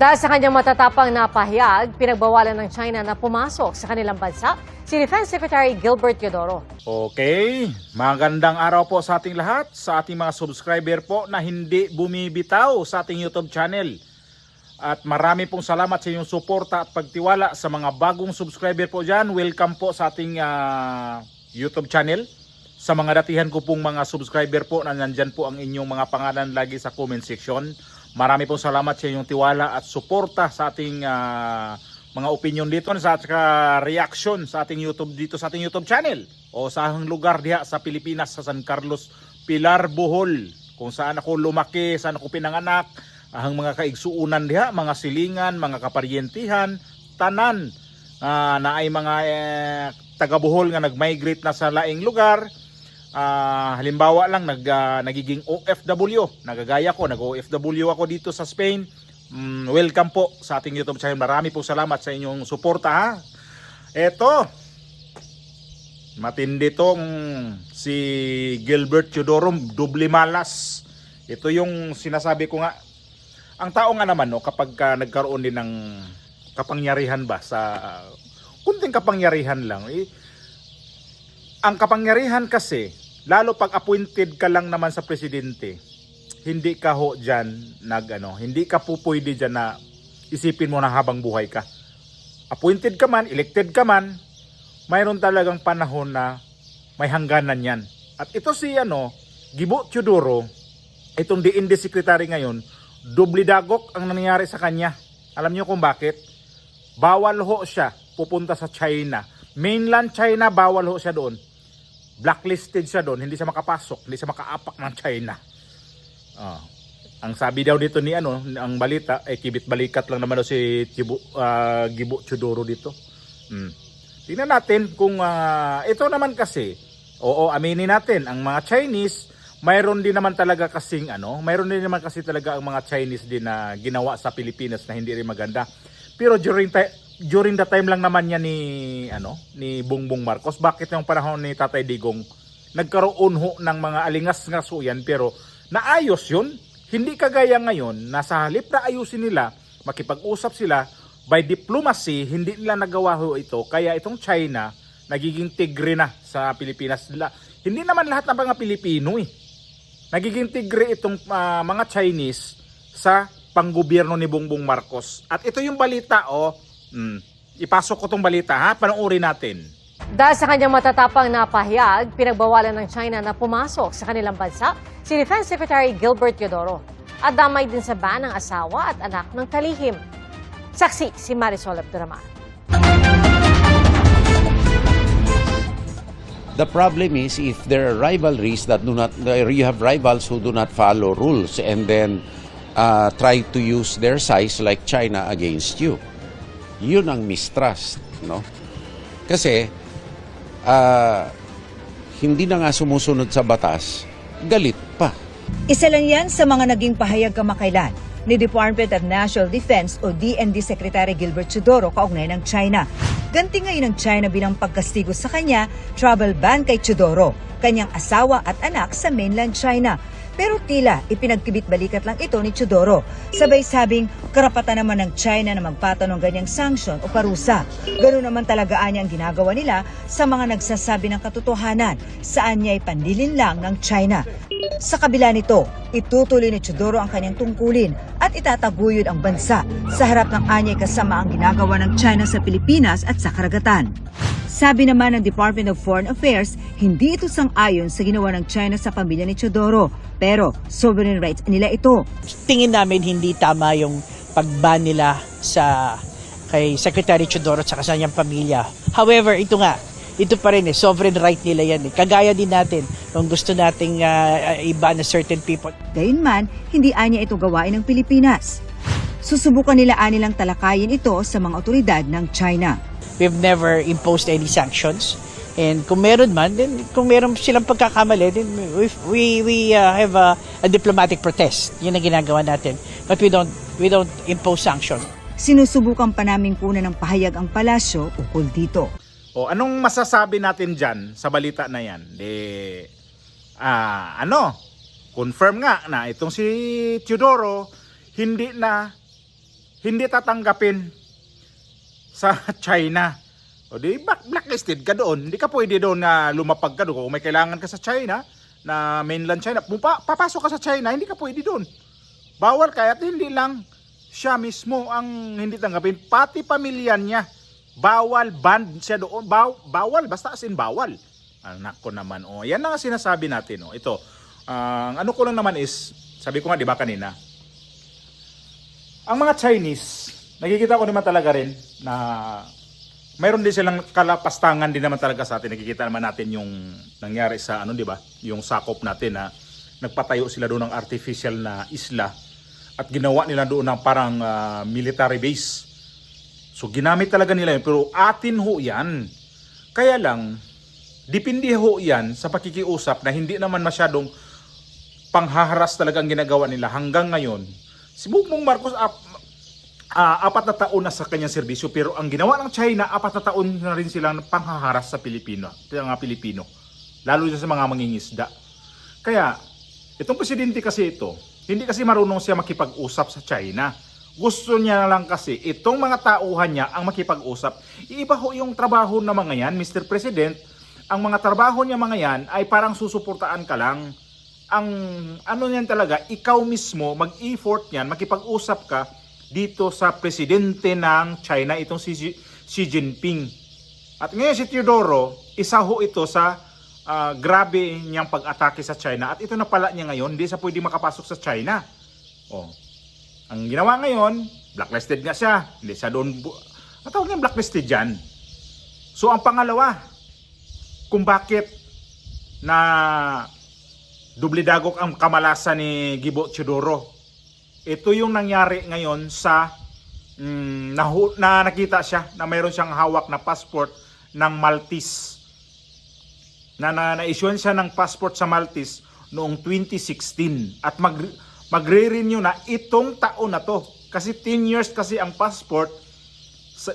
Dahil sa kanyang matatapang na pahayag, pinagbawalan ng China na pumasok sa kanilang bansa si Defense Secretary Gilbert Teodoro. Okay, magandang araw po sa ating lahat, sa ating mga subscriber po na hindi bumibitaw sa ating YouTube channel. At marami pong salamat sa inyong suporta at pagtiwala sa mga bagong subscriber po dyan. Welcome po sa ating YouTube channel. Sa mga datihan ko pong mga subscriber po na nandyan po ang inyong mga pangalan lagi sa comment section. Marami pong salamat sa inyong tiwala at suporta sa ating mga opinion dito sa reaction sa ating YouTube dito sa ating YouTube channel o sa lugar diha sa Pilipinas sa San Carlos, Pilar, Bohol, kung saan ako lumaki, saan ako pinanganak, ang mga kaigsuunan diha, mga silingan, mga kaparyentihan, tanan na ay mga taga Bohol nga nag-migrate na sa laing lugar. Halimbawa lang nagiging OFW, nagagaya ko, nag-OFW ako dito sa Spain. Welcome po sa ating YouTube channel. Marami po salamat sa inyong suporta ha. Eto, matindi tong si Gilbert Teodoro, doble malas. Ito yung sinasabi ko nga. Ang tao nga naman no, kapag nagkaroon din ng kapangyarihan ba sa kunting kapangyarihan lang ang kapangyarihan kasi, lalo pag appointed ka lang naman sa presidente, hindi ka ho dyan hindi ka po pwede dyan na isipin mo na habang buhay ka. Appointed ka man, elected ka man, mayroon talagang panahon na may hangganan yan. At ito si Gibo Teodoro, itong DND secretary ngayon, doble dagok ang nangyayari sa kanya. Alam niyo kung bakit? Bawal ho siya pupunta sa China. Mainland China, bawal ho siya doon. Blacklisted siya doon, hindi siya makapasok, hindi siya makaapak ng China. Ang sabi daw dito ni ang balita, kibit-balikat lang naman daw si Gibo Teodoro dito. Tingnan natin kung ito naman kasi, oo, aminin natin, ang mga Chinese, mayroon din naman talaga kasing mayroon din naman kasi talaga ang mga Chinese din na ginawa sa Pilipinas na hindi rin maganda. Pero during the time lang naman niya ni Bongbong Marcos, bakit yung panahon ni Tatay Digong nagkaroon ho ng mga alingas-ngaso yan pero naayos yun. Hindi kagaya ngayon na sa halip na ayusin nila, makipag-usap sila by diplomacy, hindi nila nagawa ho ito. Kaya itong China nagiging tigre na sa Pilipinas. Hindi naman lahat ng mga Pilipino nagiging tigre itong mga Chinese sa panggobyerno ni Bongbong Marcos. At ito yung balita ipasok ko tong balita ha, panoorin natin. Dahil sa kanyang matatapang na pahayag, pinagbawalan ng China na pumasok sa kanilang bansa si Defense Secretary Gilbert Teodoro. At damay din sa ban ng asawa at anak ng kalihim. Saksi si Marisol Abduraman. The problem is if there are rivalries that do not, you have rivals who do not follow rules and then try to use their size like China against you. Yun ang mistrust, no? Kasi hindi na nga sumusunod sa batas, galit pa. Isa lang yan sa mga naging pahayag kamakailan ni Department of National Defense o DND Secretary Gilbert Teodoro kaugnay ng China. Ganti ngayon ng China bilang pagkastigo sa kanya, travel ban kay Teodoro, kanyang asawa at anak sa mainland China. Pero tila ipinagkibit-balikat lang ito ni Teodoro. Sabay sabing karapatan naman ng China na magpatanong ganyang sanksyon o parusa. Ganoon naman talaga niya ang ginagawa nila sa mga nagsasabi ng katotohanan saan niya ipandilin lang ng China. Sa kabila nito, itutuloy ni Teodoro ang kanyang tungkulin at itataguyod ang bansa sa harap ng anyay kasama ang ginagawa ng China sa Pilipinas at sa karagatan. Sabi naman ng Department of Foreign Affairs, hindi ito sang-ayon sa ginawa ng China sa pamilya ni Teodoro. Pero sovereign rights nila ito. Tingin namin hindi tama yung pag-ban nila kay Secretary Teodoro at sa kanyang pamilya. However, ito pa rin sovereign right nila yan. Kagaya din natin kung gusto nating i-ban na certain people. Gayunman, hindi anya ito gawain ng Pilipinas. Susubukan nila nilang talakayin ito sa mga otoridad ng China. We've never imposed any sanctions. And kung meron man, then kung meron silang pagkakamali, then we have a diplomatic protest. Yun ang ginagawa natin. But we don't impose sanction. Sinusubukan pa naming kunan ng pahayag ang palasyo ukol dito. O anong masasabi natin dyan sa balita na yan? confirm nga na itong si Teodoro hindi na hindi tatanggapin sa China. O di blacklisted ka doon. Hindi ka pwede doon na lumapag ka doon. Kung may kailangan ka sa China, na mainland China, papasok ka sa China, hindi ka pwede doon. Bawal ka, at hindi lang siya mismo ang hindi tanggapin, pati pamilya niya. Bawal, banned siya doon. Bawal, basta as in bawal. Anak ko naman, yan ang sinasabi natin. Ito, ang ano ko lang naman is, sabi ko nga, di ba kanina, ang mga Chinese, nakikita ko naman talaga rin na mayroon din silang kalapastangan din naman talaga sa atin. Nakikita naman natin yung nangyari sa di ba? Yung sakop natin na nagpatayo sila doon ng artificial na isla at ginawa nila doon ng parang military base. So ginamit talaga nila yun, pero atin ho yan. Kaya lang, depende ho yan sa pakikiusap na hindi naman masyadong panghaharas talaga ang ginagawa nila hanggang ngayon. Si Bongbong Marcos, 4 na taon na sa kanyang serbisyo, pero ang ginawa ng China, 4 na taon na rin silang panghaharas sa Pilipino, lalo sa mga mangingisda. Kaya, itong presidente kasi ito, hindi kasi marunong siya makipag-usap sa China. Gusto niya lang kasi itong mga tauhan niya ang makipag-usap. Iiba ho yung trabaho ng mga yan, Mr. President. Ang mga trabaho niya mga yan ay parang susuportaan ka lang. Ang ano niyan talaga, ikaw mismo mag-effort niyan, makipag-usap ka dito sa presidente ng China, itong si Xi Jinping. At ngayon si Teodoro, isa ho ito sa grabe niyang pag-atake sa China. At ito na pala niya ngayon, hindi siya pwede makapasok sa China. Ang ginawa ngayon, blacklisted nga siya. Hindi siya doon, natawag niya blacklisted dyan. So ang pangalawa, kung bakit na dublidagok ang kamalasan ni Gibo Teodoro. Ito yung nangyari ngayon sa na nakita siya na mayroon siyang hawak na passport ng Maltese. Na-issuean siya ng passport sa Maltese noong 2016 at magre-renew na itong taon na to. Kasi 10 years kasi ang passport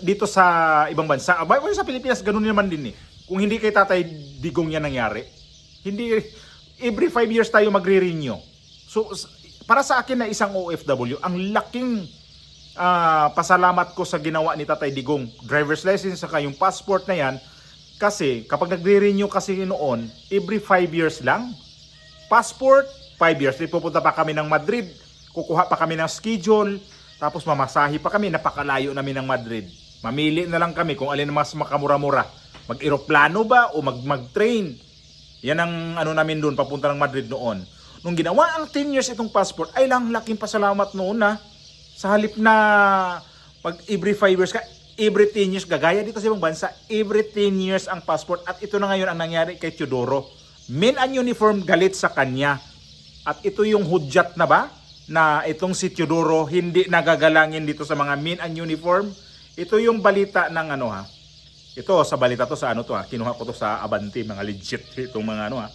dito sa ibang bansa. Sa Pilipinas, ganun naman din eh. Kung hindi kay Tatay Digong yan nangyari, hindi, every 5 years tayo magre-renew. So, para sa akin na isang OFW, ang laking pasalamat ko sa ginawa ni Tatay Digong. Driver's license saka yung passport na yan. Kasi kapag nagre-renew kasi noon, every 5 years lang. Passport, 5 years. Pupunta pa kami ng Madrid, kukuha pa kami ng schedule, tapos mamasahi pa kami, napakalayo namin ng Madrid. Mamili na lang kami kung alin mas makamura-mura. Mag-eroplano ba o mag-train? Yan ang ano namin doon, papunta ng Madrid noon. Nung ginawa ang 10 years itong passport, ay lang laking pasalamat noon na sa halip na pag every 5 years ka, every 10 years, gagaya dito sa ibang bansa, every 10 years ang passport. At ito na ngayon ang nangyari kay Teodoro. Men and uniform galit sa kanya. At ito yung hudyat na ba na itong si Teodoro hindi nagagalangin dito sa mga men and uniform. Ito yung balita ng ito sa balita to sa kinuha ko to sa Abante, mga legit itong mga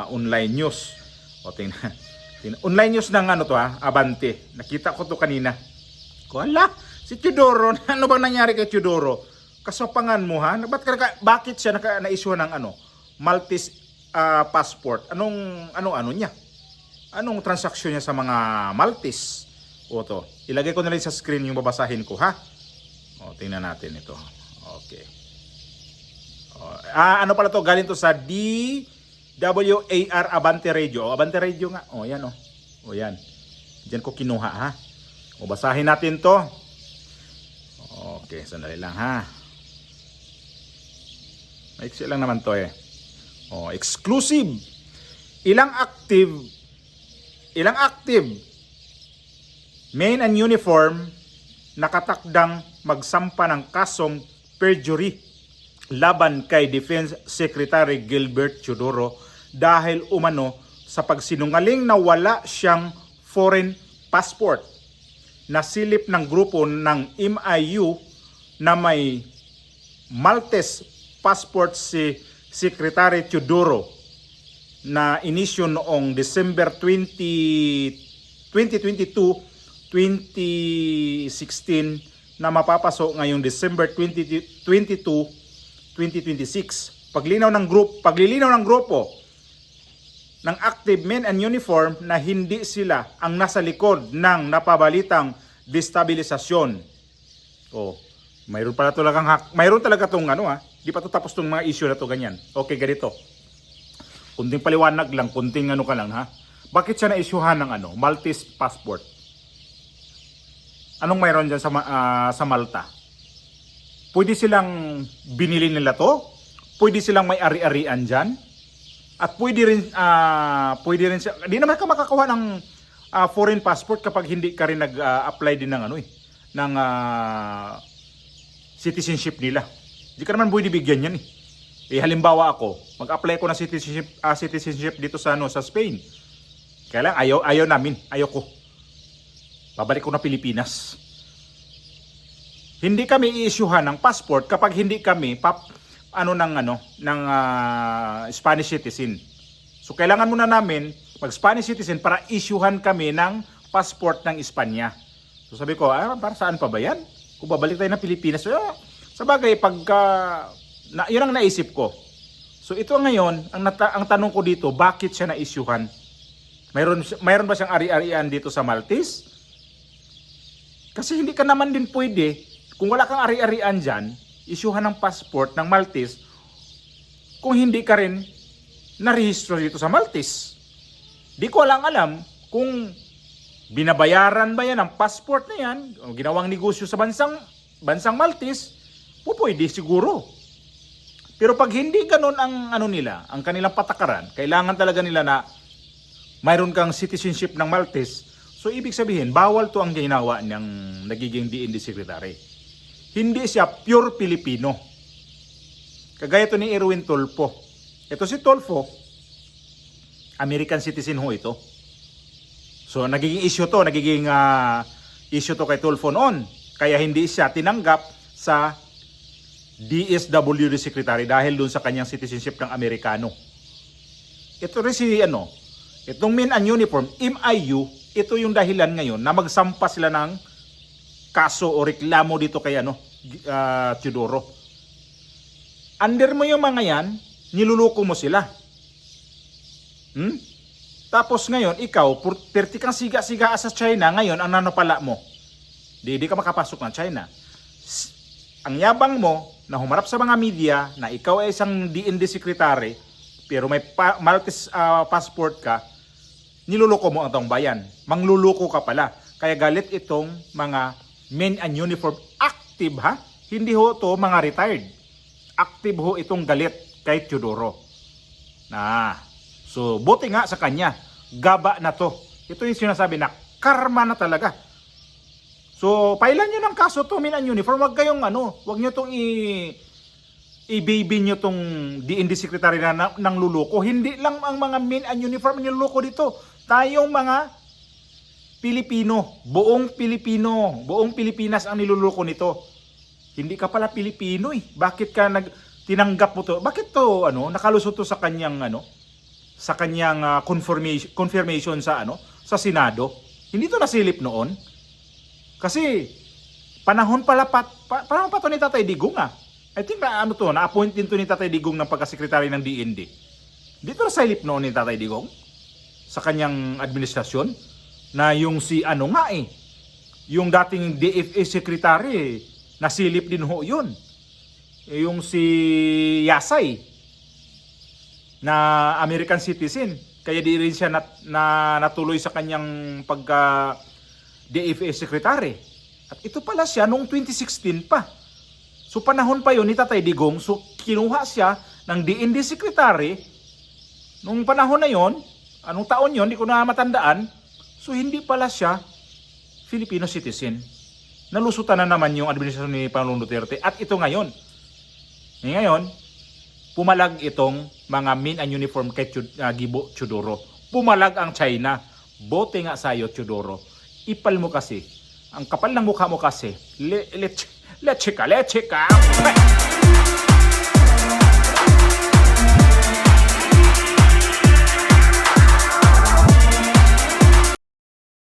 online news. Tingnan. Online news ng Abante. Nakita ko to kanina. Si Teodoro, ano bang nangyari kay Teodoro? Kasopangan mo bakit siya na-issue ng Maltese passport? Ano niya? Anong transaksyon niya sa mga Maltese? Ilagay ko na rin sa screen yung babasahin ko tingnan natin ito. Okay. Ano pala to? Galing to sa DWAR Abante Radio. Abante Radio nga. Yan. Yan. Diyan ko kinuha basahin natin to. Okay, sandali lang maiksi lang naman to exclusive. Ilang active men and uniform nakatakdang magsampa ng kasong perjury laban kay Defense Secretary Gilbert Teodoro dahil umano sa pagsinungaling na wala siyang foreign passport. Nasilip ng grupo ng MIU na may Maltese passport si Secretary Teodoro na inisyu noong December 2022-2016 na mapapasok ngayong December 22, 2026. Paglilinaw ng grupo ng active men and uniform na hindi sila ang nasa likod ng napabalitang destabilisasyon. Oh, mayroon pala talagang mayroon talaga tong di pa to tapos tong mga issue na to ganyan. Okay, ganito. Kunting paliwanag lang, kunting ka lang ha. Bakit siya na-issuehan ng Maltese passport? Anong mayroon diyan sa Malta? Pwede silang binili nila to? Pwede silang may ari-arian diyan? At pwede rin siya, di naman ka makakakuha ng foreign passport kapag hindi ka rin nag-apply din ng citizenship nila. Di ka naman pwede bigyan yan eh. Halimbawa ako, mag-apply ko ng citizenship dito sa Spain. Kaya lang ayaw namin, ayoko. Babalik ko na Pilipinas. Hindi kami i-issuehan ng passport kapag hindi kami ng Spanish citizen. So kailangan muna namin mag-Spanish citizen para issuehan kami ng passport ng Espanya. So sabi ko, para saan pa ba yan? Kung babalik tayo ng Pilipinas. So, sa bagay, yun ang naisip ko. So ito ngayon, ang tanong ko dito, bakit siya na-issuehan? Mayroon ba siyang ari-arian dito sa Maltese? Kasi hindi ka naman din pwede, kung wala kang ari-arian dyan, issuehan ng passport ng Maltese kung hindi ka rin narehistro dito sa Maltese. Di ko alam kung binabayaran ba yan ang passport na yan, o ginawang negosyo sa bansang Maltese, pwede siguro. Pero pag hindi ganun ang ang kanilang patakaran, kailangan talaga nila na mayroon kang citizenship ng Maltese. So ibig sabihin, bawal to ang ginawa ng nagiging DND secretary. Hindi siya pure Pilipino. Kagaya to ni Erwin Tulfo. Ito si Tulfo, American citizen ho ito. So nagiging issue to kay Tulfo noon. Kaya hindi siya tinanggap sa DSWD secretary dahil dun sa kanyang citizenship ng Amerikano. Ito rin itong men and uniform, MIU, ito yung dahilan ngayon na magsampa sila ng kaso o reklamo dito kay Teodoro. Under mo yung mga yan, niluluko mo sila. Tapos ngayon, ikaw, perti kang siga-siga sa China, ngayon, ang nanapala mo. Di ka makapasok ng China. Ang yabang mo, na humarap sa mga media, na ikaw ay isang DND secretary, pero may Maltese passport ka, niluluko mo ang taong bayan. Mangluluko ka pala. Kaya galit itong mga men and uniform. Active ha? Hindi ho to mga retired. Active ho itong galit kay Teodoro. So buti nga sa kanya. Gaba na to. Ito yung sinasabi na karma na talaga. So pailan nyo ng kaso to men and uniform. Huwag kayong huwag nyo tong i-baby nyo tong DND secretary na nang luluko. Hindi lang ang mga men and uniform niluluko dito. Tayong mga Pilipino, buong Pilipinas ang niluluko nito. Hindi ka pala Pilipino eh. Bakit ka tinanggap mo to? Bakit to nakalusot to sa kanyang confirmation sa Senado? Hindi to nasilip noon. Kasi panahon pa to ni Tatay Digong I think na-appoint din to ni Tatay Digong ng pagkasekretary ng DND. Dito nasilip noon ni Tatay Digong sa kanyang administrasyon na yung yung dating DFA secretary nasilip din ho yun. Yung si Yasay na American citizen, kaya di rin siya natuloy sa kanyang pagka DFA secretary. At ito pala siya noong 2016 pa. So panahon pa yun ni Tatay Digong, so kinuha siya ng DND secretary nung panahon na yon. Anong taon yon? Hindi ko na matandaan. So hindi pala siya Filipino citizen. Nalusutan na naman yung administrasyon ni Pangulong Duterte. At ito ngayon. Ngayon, pumalag itong mga men and uniform kay Gibo Teodoro. Pumalag ang China. Bote nga sa'yo, Teodoro. Ipal mo kasi. Ang kapal ng mukha mo kasi. Leche ka.